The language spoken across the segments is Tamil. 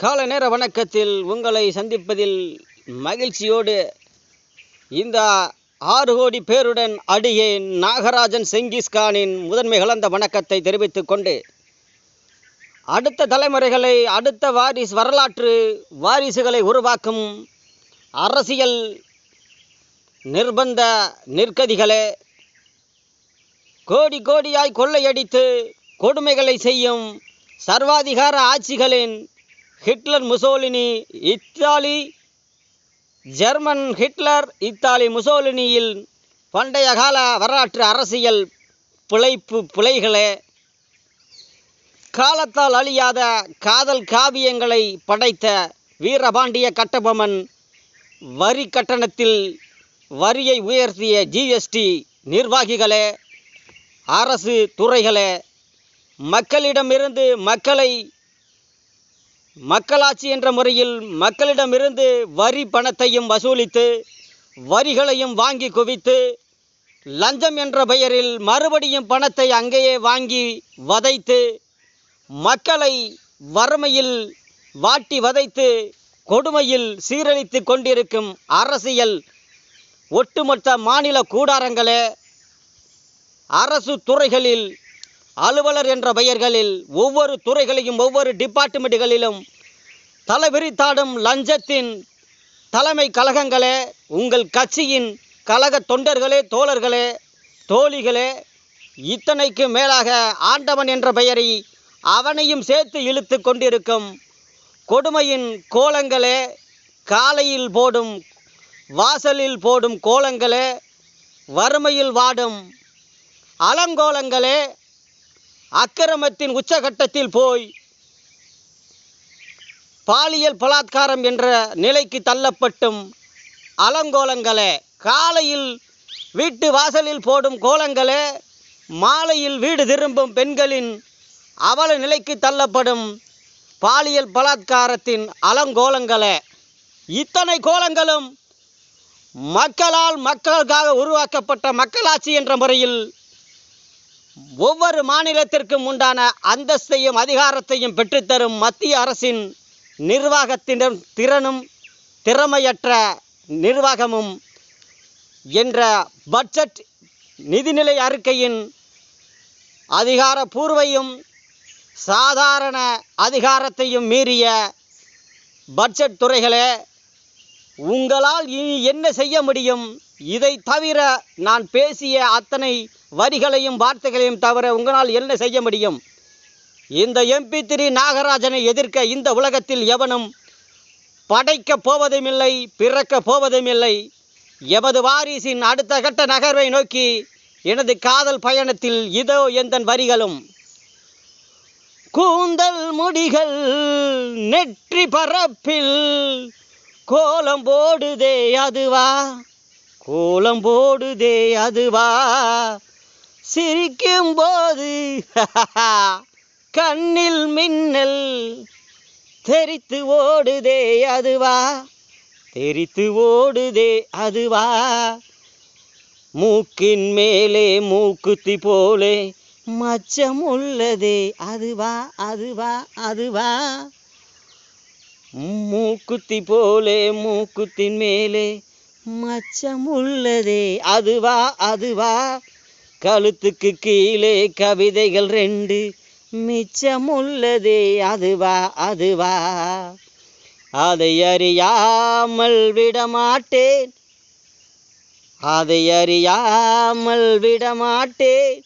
காலை நேர வணக்கத்தில் உங்களை சந்திப்பதில் மகிழ்ச்சியோடு இந்த 6 கோடி பேருடன் அடியேன் நாகராஜன் செங்கிஸ்கானின் முதன்மை கலந்த வணக்கத்தை தெரிவித்துக் கொண்டு, அடுத்த தலைமுறைகளை, அடுத்த வரலாற்று வாரிசுகளை உருவாக்கும் அரசியல் நிர்பந்த நிர்கதிகளே, கோடி கோடியாய் கொள்ளையடித்து கொடுமைகளை செய்யும் சர்வாதிகார ஆட்சிகளின் Hitler, Mussolini, Italy, German Hitler, Italy முசோலினியில் பண்டைய கால வரலாற்று அரசியல் பிழைகளே, காலத்தால் அழியாத காதல் காவியங்களை படைத்த வீரபாண்டிய கட்டபொம்மன், வரி கட்டணத்தில் வரியை உயர்த்திய ஜிஎஸ்டி நிர்வாகிகளே, அரசு துறைகளே, மக்களிடமிருந்து மக்களாட்சி என்ற முறையில் மக்களிடமிருந்து வரி பணத்தையும் வசூலித்து வரிகளையும் வாங்கி குவித்து, லஞ்சம் என்ற பெயரில் மறுபடியும் பணத்தை அங்கேயே வாங்கி வதைத்து, மக்களை வறுமையில் வாட்டி வதைத்து கொடுமையில் சீரழித்து கொண்டிருக்கும் அரசியல் ஒட்டுமொத்த மாநில கூடாரங்களே, அரசு துறைகளில் அலுவலர் என்ற பெயர்களில் ஒவ்வொரு துறைகளையும் ஒவ்வொரு டிபார்ட்மெண்ட்டுகளிலும் தலைவிரித்தாடும் லஞ்சத்தின் தலைமை கழகங்களே, உங்கள் கட்சியின் கழக தொண்டர்களே, தோழர்களே, தோழிகளே, இத்தனைக்கு மேலாக ஆண்டவன் என்ற பெயரை அவனையும் சேர்த்து இழுத்து கொண்டிருக்கும் கொடுமையின் கோலங்களே, காலையில் போடும் வாசலில் போடும் கோலங்களே, வறுமையில் வாடும் அலங்கோலங்களே, அக்கிரமத்தின் உச்சகட்டத்தில் போய் பாலியல் பலாத்காரம் என்ற நிலைக்கு தள்ளப்பட்டும் அலங்கோலங்களே, காலையில் வீட்டு வாசலில் போடும் கோலங்களே, மாலையில் வீடு திரும்பும் பெண்களின் அவல நிலைக்கு தள்ளப்படும் பாலியல் பலாத்காரத்தின் அலங்கோலங்களே, இத்தனை கோலங்களும் மக்களால் மக்களுக்காக உருவாக்கப்பட்ட மக்களாட்சி என்ற முறையில் ஒவ்வொரு மாநிலத்திற்கும் உண்டான அந்தஸ்தையும் அதிகாரத்தையும் பெற்றுத்தரும் மத்திய அரசின் நிர்வாகத்தினர் திறனும் திறமையற்ற நிர்வாகமும் என்ற பட்ஜெட் நிதிநிலை அறிக்கையின் அதிகாரப்பூர்வையும் சாதாரண அதிகாரத்தையும் மீறிய பட்ஜெட் துறைகளே, உங்களால் இனி என்ன செய்ய முடியும்? இதை தவிர நான் பேசிய அத்தனை வரிகளையும் வார்த்தைகளையும் தவிர உங்களால் என்ன செய்ய முடியும்? இந்த MP3 நாகராஜனை எதிர்க்க இந்த உலகத்தில் எவனும் படைக்கப் போவதுமில்லை, பிறக்கப் போவதுமில்லை. எமது வாரிசின் அடுத்த கட்ட நகர்வை நோக்கி எனது காதல் பயணத்தில் இதோ எந்தன் வரிகளும். கூந்தல் முடிகள் நெற்றி பரப்பில் கோலம் போடுதே அதுவா, கோலம் போடுதே அதுவா, சிரிக்கும் போது கண்ணில் மின்னல் தெரித்து ஓடுதே அதுவா, தெரித்து ஓடுதே அதுவா, மூக்கின் மேலே மூக்குத்தி போலே மச்சம் உள்ளதே அதுவா, அதுவா, அதுவா, மூக்குத்தி போலே மூக்குத்தின் மேலே மச்சம் உள்ளதே அதுவா, அதுவா, கழுத்துக்கு கீழே கவிதைகள் 2 மிச்சம் உள்ளதே அதுவா, அதுவா, அதை அறியாமல் விடமாட்டேன், அதை அறியாமல் விடமாட்டேன்,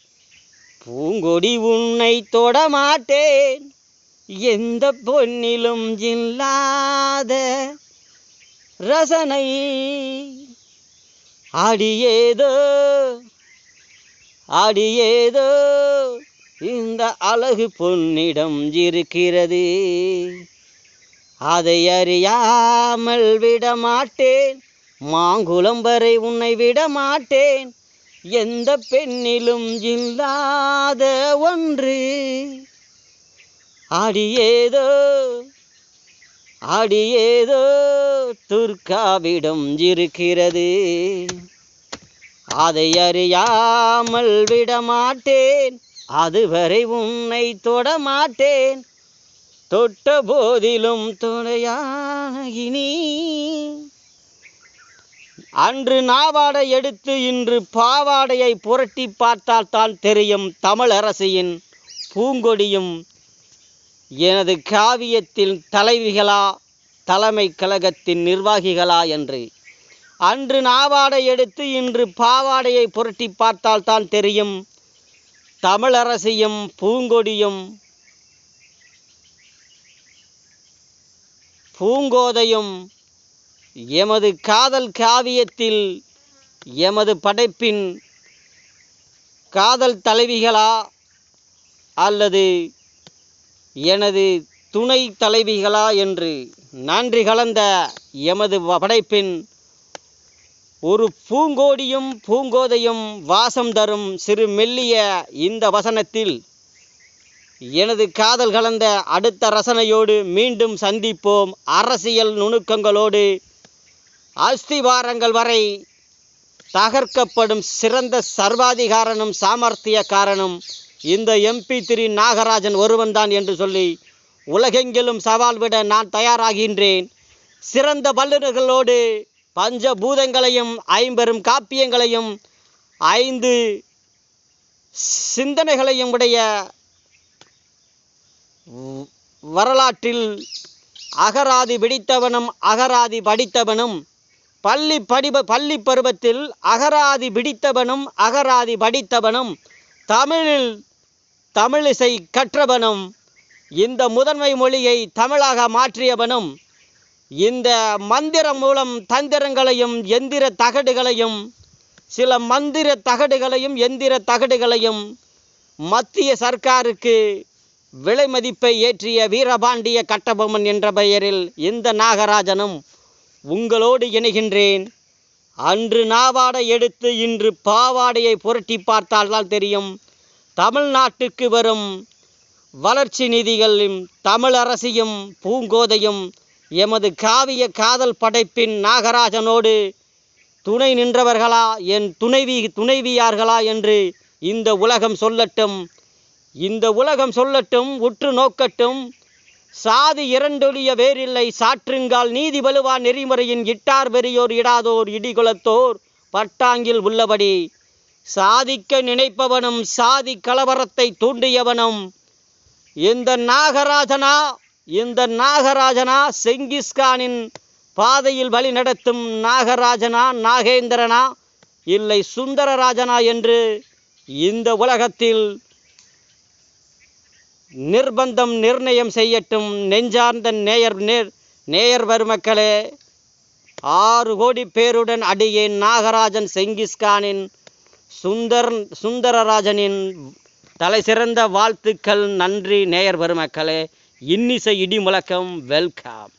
பூங்கொடி உன்னை தொடமாட்டேன், எந்த பொன்னிலும் இல்லாத ரசனை அடியேதோ அடியேதோ இந்த அழகு பொன்னிடம் இருக்கிறது, அதை அறியாமல் விடமாட்டேன், மாங்குளம் வரை உன்னை விடமாட்டேன், எந்த பெண்ணிலும் இல்லாத ஒன்று அடியேதோ அடியேதோ துர்காவிடம் இருக்கிறது, அதை அறியாமல் விடமாட்டேன், அதுவரை உன்னை தொடமாட்டேன், தொட்ட போதிலும் துணையான இனி அன்று நாவாடை எடுத்து இன்று பாவாடையை புரட்டி பார்த்தால் தான் தெரியும் தமிழரசியின் பூங்கொடியும் எனது காவியத்தின் தலைவிகளா தலைமை கழகத்தின் நிர்வாகிகளா என்று. அன்று நாவாடை எடுத்து இன்று பாவாடையை புரட்டி பார்த்தால் தான் தெரியும் தமிழரசியும் பூங்கொடியும் பூங்கோதையும் எமது காதல் காவியத்தில் எமது படைப்பின் காதல் தலைவிகளா அல்லது எனது துணை தலைவிகளா என்று. நன்றி கலந்த எமது படைப்பின் ஒரு பூங்கோடியும் பூங்கோதையும் வாசம் தரும் சிறு மெல்லிய இந்த வசனத்தில் எனது காதல் கலந்த அடுத்த ரசனையோடு மீண்டும் சந்திப்போம். அரசியல் நுணுக்கங்களோடு அஸ்திவாரங்கள் வரை தகர்க்கப்படும் சிறந்த சர்வாதிகாரனும் சாமர்த்தியக்காரனும் இந்த MP3 நாகராஜன் ஒருவன்தான் என்று சொல்லி உலகெங்கிலும் சவால் விட நான் தயாராகின்றேன். சிறந்த வல்லுநர்களோடு பஞ்சபூதங்களையும் 50 காப்பியங்களையும் 5 சிந்தனைகளையும் உடைய வரலாற்றில் அகராதி பிடித்தவனும் அகராதி படித்தவனும் பள்ளி பருவத்தில் அகராதி பிடித்தவனும் அகராதி படித்தவனும் தமிழிசை கற்றவனும் இந்த முதன்மை மொழியை தமிழாக மாற்றியவனும் இந்த மந்திரம் மூலம் தந்திரங்களையும் எந்திர தகடுகளையும் சில மந்திர தகடுகளையும் எந்திர தகடுகளையும் மத்திய சர்க்காருக்கு விலை மதிப்பை ஏற்றிய வீரபாண்டிய கட்டபொம்மன் என்ற பெயரில் இந்த நாகராஜனும் உங்களோடு இணைகின்றேன். அன்று நாவாடை எடுத்து இன்று பாவாடையை புரட்டி பார்த்தால்தான் தெரியும் தமிழ்நாட்டுக்கு வரும் வளர்ச்சி நிதிகளும் தமிழரசியும் பூங்கோதையும் எமது காவிய காதல் படைப்பின் நாகராஜனோடு துணை நின்றவர்களா என் துணைவியார்களா என்று இந்த உலகம் சொல்லட்டும். இந்த உலகம் சொல்லட்டும், உற்று நோக்கட்டும். சாதி இரண்டொழிய வேறில்லை சாற்றுங்கால் நீதி வலுவா நெறிமுறையின் இட்டார் பெரியோர் இடாதோர் இடிகுலத்தோர் பட்டாங்கில் உள்ளபடி சாதிக்க நினைப்பவனும் சாதி கலவரத்தை தூண்டியவனும் இந்த நாகராஜனா செங்கிஸ்கானின் பாதையில் வழி நடத்தும் நாகராஜனா நாகேந்திரனா இல்லை சுந்தரராஜனா என்று இந்த உலகத்தில் நிர்ணயம் செய்யட்டும். நெஞ்சார்ந்த நேயர் பெருமக்களே, 6 கோடி பேருடன் அடியேன் நாகராஜன் செங்கிஸ்கானின் சுந்தரராஜனின் தலை சிறந்த வாழ்த்துக்கள். நன்றி நேயர் பெருமக்களே. இன்னிசை இடி முழக்கம் வெல்கம்.